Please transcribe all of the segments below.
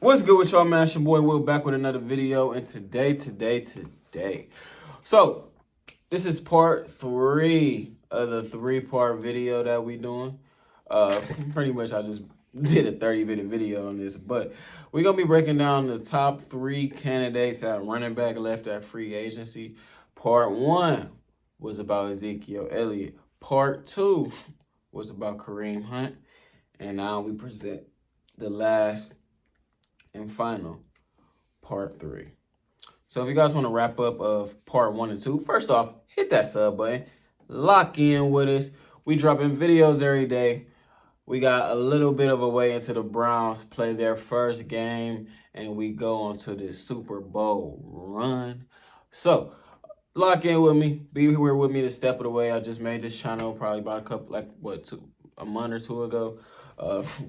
What's good with y'all, man? It's your boy Will back with another video. And today. So, this is part 3 of the 3-part video that we doing. Pretty much I just did a 30-minute video on this. But we're going to be breaking down the top 3 candidates at running back left at free agency. Part 1 was about Ezekiel Elliott. Part 2 was about Kareem Hunt. And now we present the last and final, part 3. So if you guys want to wrap up of part 1 and 2, first off, hit that sub button. Lock in with us. We dropping videos every day. We got a little bit of a way into the Browns play their first game, and we go on to this Super Bowl run. So lock in with me. Be here with me the step of the way. I just made this channel probably about a month or 2 ago.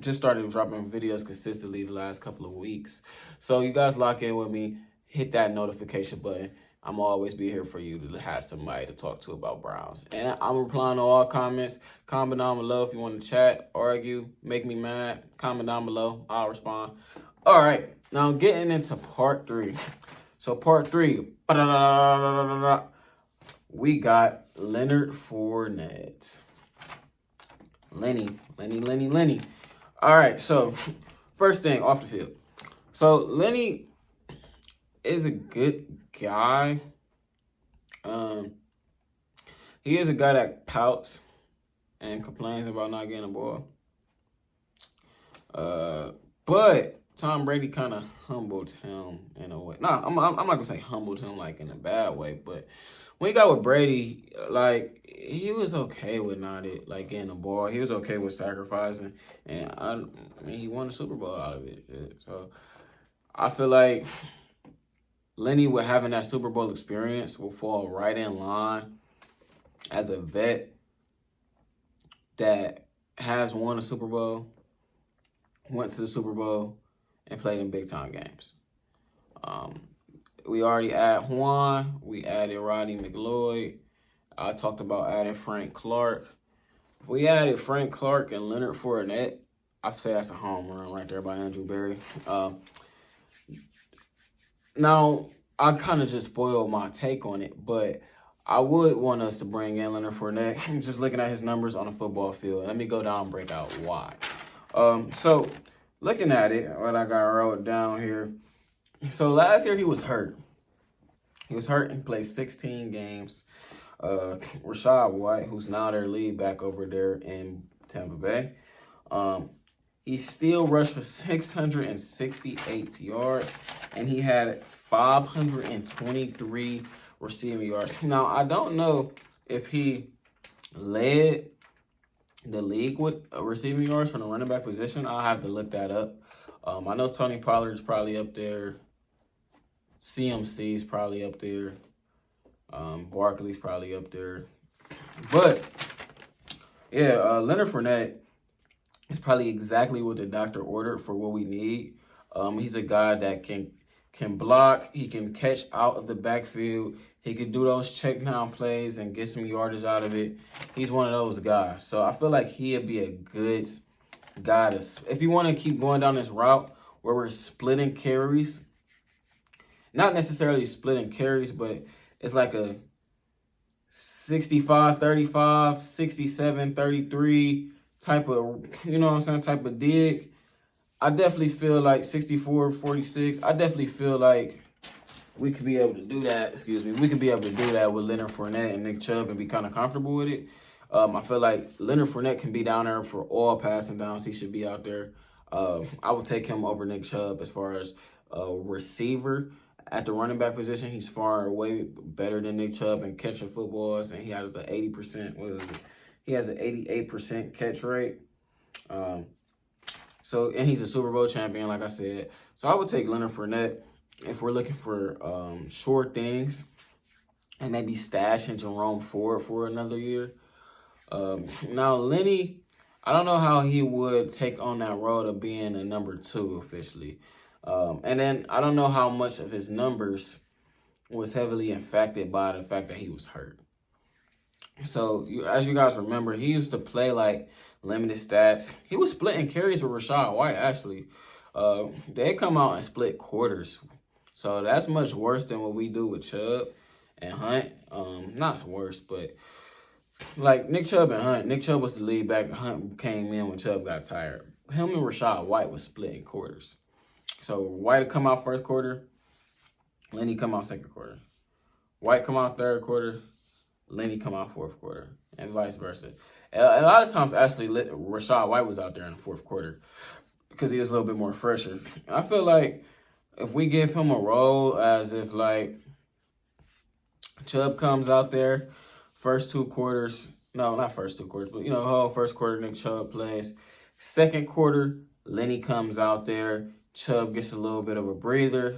Just started dropping videos consistently the last couple of weeks. So you guys lock in with me. Hit that notification button. I'm always be here for you to have somebody to talk to about Browns. And I'm replying to all comments. Comment down below if you want to chat, argue, make me mad. Comment down below. I'll respond. All right. Now getting into part 3. So part 3. We got Leonard Fournette. Lenny. All right, so first thing off the field. So Lenny is a good guy. He is a guy that pouts and complains about not getting a ball. But Tom Brady kind of humbled him in a way. No, I'm not gonna say humbled him like in a bad way, but when he got with Brady, like he was okay with not getting the ball. He was okay with sacrificing, and I mean he won the Super Bowl out of it. So I feel like Lenny, with having that Super Bowl experience, will fall right in line as a vet that has won a Super Bowl, went to the Super Bowl, and played in big-time games. We already added Juan. We added Rodney McLeod. I talked about adding Frank Clark. If we added Frank Clark and Leonard Fournette, I'd say that's a home run right there by Andrew Berry. Now, I kind of just spoiled my take on it, but I would want us to bring in Leonard Fournette. Just looking at his numbers on the football field. Let me go down and break out why. So, looking at it, what I got wrote down here. So, last year he was hurt. He was hurt and played 16 games. Rachaad White, who's now their lead back over there in Tampa Bay, he still rushed for 668 yards, and he had 523 receiving yards. Now, I don't know if he led the league with receiving yards from the running back position. I'll have to look that up. I know Tony Pollard's probably up there. CMC's probably up there. Barkley's probably up there. But, yeah, Leonard Fournette is probably exactly what the doctor ordered for what we need. He's a guy that can block. He can catch out of the backfield. He can do those check down plays and get some yardage out of it. He's one of those guys. So I feel like he'd be a good guy to, if you want to keep going down this route where we're splitting carries. Not necessarily splitting carries, but it's like a 65-35, 67-33 type of, you know what I'm saying, type of dig. I definitely feel like 64-46. I definitely feel like we could be able to do that. We could be able to do that with Leonard Fournette and Nick Chubb and be kind of comfortable with it. I feel like Leonard Fournette can be down there for all passing downs. He should be out there. I would take him over Nick Chubb as far as receiver. At the running back position, he's far way better than Nick Chubb in catching footballs, and he has the 80%. What is it? He has an 88% catch rate. And he's a Super Bowl champion, like I said. So I would take Leonard Fournette if we're looking for sure things, and maybe stashing Jerome Ford for another year. Now Lenny, I don't know how he would take on that role of being a number 2 officially. And then I don't know how much of his numbers was heavily impacted by the fact that he was hurt. So as you guys remember, he used to play like limited stats. He was splitting carries with Rachaad White, actually. They come out and split quarters. So that's much worse than what we do with Chubb and Hunt. Not worse, but like Nick Chubb and Hunt. Nick Chubb was the lead back. Hunt came in when Chubb got tired. Him and Rashad White was splitting quarters. So White would come out first quarter, Lenny come out second quarter. White come out third quarter, Lenny come out fourth quarter, and vice versa. A lot of times, actually, Rashad White was out there in the fourth quarter because he is a little bit more fresher. I feel like if we give him a role as if, like, Chubb comes out there, first two quarters, no, not first two quarters, but, whole first quarter, Nick Chubb plays. Second quarter, Lenny comes out there, Chubb gets a little bit of a breather.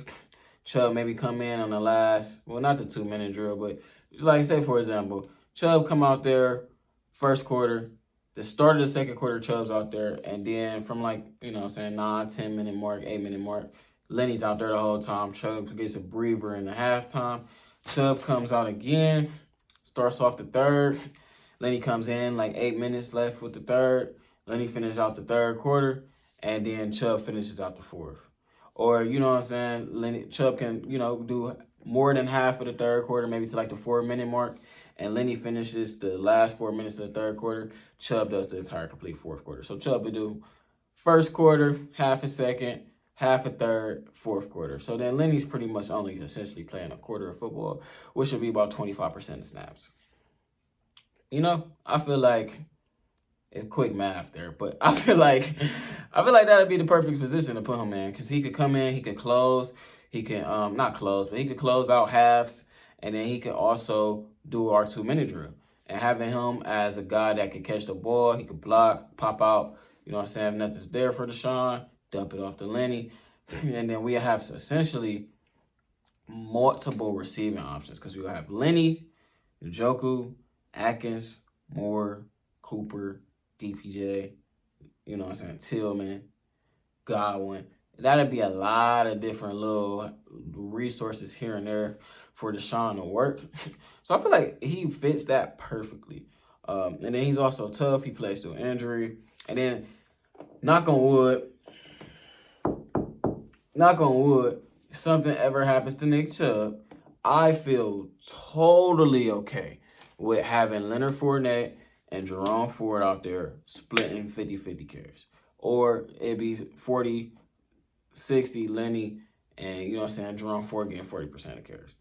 Chubb maybe come in on the last, well, not the 2-minute drill, but like say, for example, Chubb come out there first quarter, the start of the second quarter, Chubb's out there, and then from 9-10-minute mark, 8-minute mark, Lenny's out there the whole time. Chubb gets a breather in the halftime. Chubb comes out again, starts off the third. Lenny comes in 8 minutes left with the third. Lenny finishes out the third quarter, and then Chubb finishes out the fourth. Or, Chubb can, do more than half of the third quarter, maybe to the 4-minute mark, and Lenny finishes the last 4 minutes of the third quarter. Chubb does the entire complete fourth quarter. So Chubb would do first quarter, half a second, half a third, fourth quarter. So then Lenny's pretty much only essentially playing a quarter of football, which would be about 25% of snaps. I feel like it's quick math there, but I feel like that'd be the perfect position to put him in, because he could come in, he could close, he can not close, but he could close out halves, and then he could also do our 2-minute drill. And having him as a guy that could catch the ball, he could block, pop out, if nothing's there for Deshaun, dump it off to Lenny. And then we have essentially multiple receiving options, because we have Lenny, Njoku, Atkins, Moore, Cooper, DPJ, Tillman, Godwin. That'd be a lot of different little resources here and there for Deshaun to work. So I feel like he fits that perfectly. And then he's also tough. He plays through injury. And then, knock on wood, if something ever happens to Nick Chubb, I feel totally okay with having Leonard Fournette and Jerome Ford out there splitting 50-50 carries. Or it'd be 40-60 Lenny and, Jerome Ford getting 40% of carries.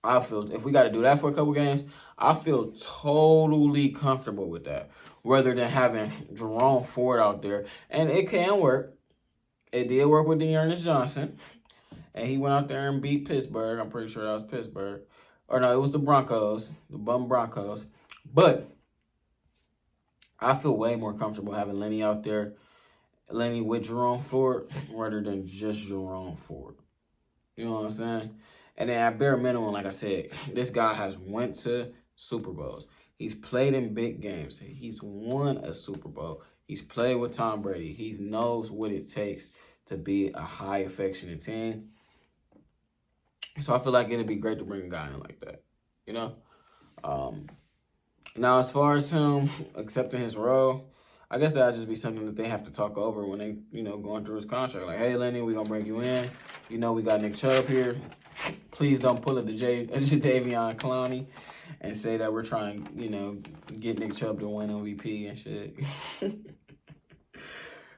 I feel if we got to do that for a couple games, I feel totally comfortable with that, rather than having Jerome Ford out there. And it can work. It did work with Dearness Johnson, and he went out there and beat Pittsburgh. I'm pretty sure that was Pittsburgh. Or no, it was the Broncos, the bum Broncos. But I feel way more comfortable having Lenny out there, Lenny with Jerome Ford, rather than just Jerome Ford. You know what I'm saying? And then at bare minimum, like I said, this guy has went to Super Bowls. He's played in big games. He's won a Super Bowl. He's played with Tom Brady. He knows what it takes to be a high affectionate team. So I feel like it'd be great to bring a guy in like that, Now, as far as him accepting his role, I guess that'd just be something that they have to talk over when they, going through his contract. Like, hey, Lenny, we're going to bring you in. We got Nick Chubb here. Please don't pull it to Jadeveon Clowney and say that we're trying, get Nick Chubb to win MVP and shit.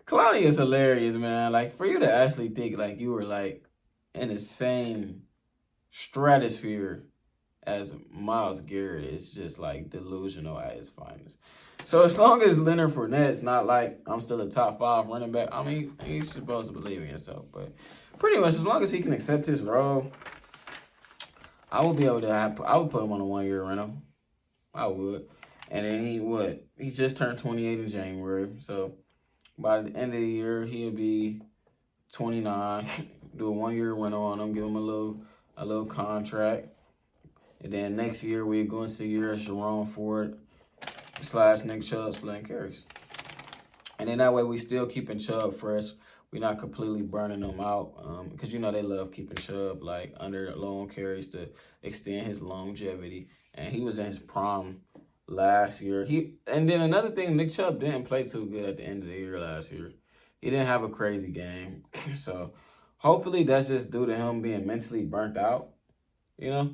Clowney is hilarious, man. Like, for you to actually think, you were, in the same stratosphere as Myles Garrett, is just, delusional at his finest. So as long as Leonard Fournette's not I'm still a top 5 running back, I mean, he's supposed to believe in himself. But pretty much, as long as he can accept his role, I would be able to I would put him on a 1-year rental. I would. And then he just turned 28 in January. So by the end of the year, he'll be 29. Do a 1-year rental on him, give him a little contract. And then next year, we're going to the year as Jerome Ford / Nick Chubb splitting carries. And then that way, we still keeping Chubb fresh. We're not completely burning them out, because, they love keeping Chubb, under long carries to extend his longevity. And he was in his prime last year. And then another thing, Nick Chubb didn't play too good at the end of the year last year. He didn't have a crazy game. So hopefully that's just due to him being mentally burnt out, you know,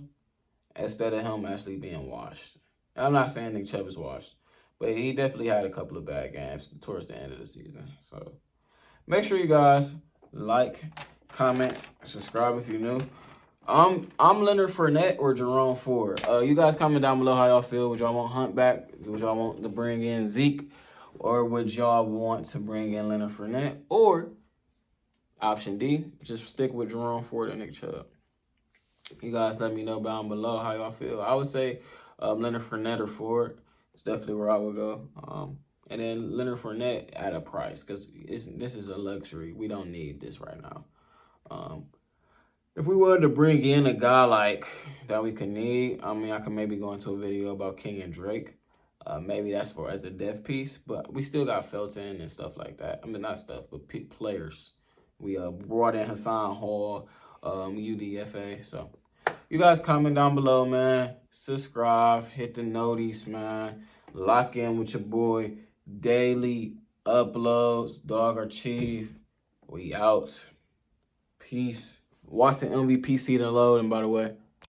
instead of him actually being washed. I'm not saying Nick Chubb is washed, but he definitely had a couple of bad games towards the end of the season. So make sure you guys like, comment, subscribe if you're new. I'm Leonard Fournette or Jerome Ford. You guys comment down below how y'all feel. Would y'all want Hunt back? Would y'all want to bring in Zeke? Or would y'all want to bring in Leonard Fournette? Or option D, just stick with Jerome Ford and Nick Chubb. You guys let me know down below how y'all feel. I would say Leonard Fournette or Ford. It's definitely where I would go. And then Leonard Fournette at a price, because this is a luxury. We don't need this right now. If we wanted to bring in a guy like that we could need, I mean, I could maybe go into a video about King and Drake. Maybe that's for as a depth piece, but we still got Felton and stuff like that. I mean, not stuff, but players. We brought in Hassan Hall, UDFA. So you guys comment down below, man. Subscribe, hit the notice, man. Lock in with your boy. Daily uploads, Dog or Chief. We out. Peace. Watson MVP season loading, by the way.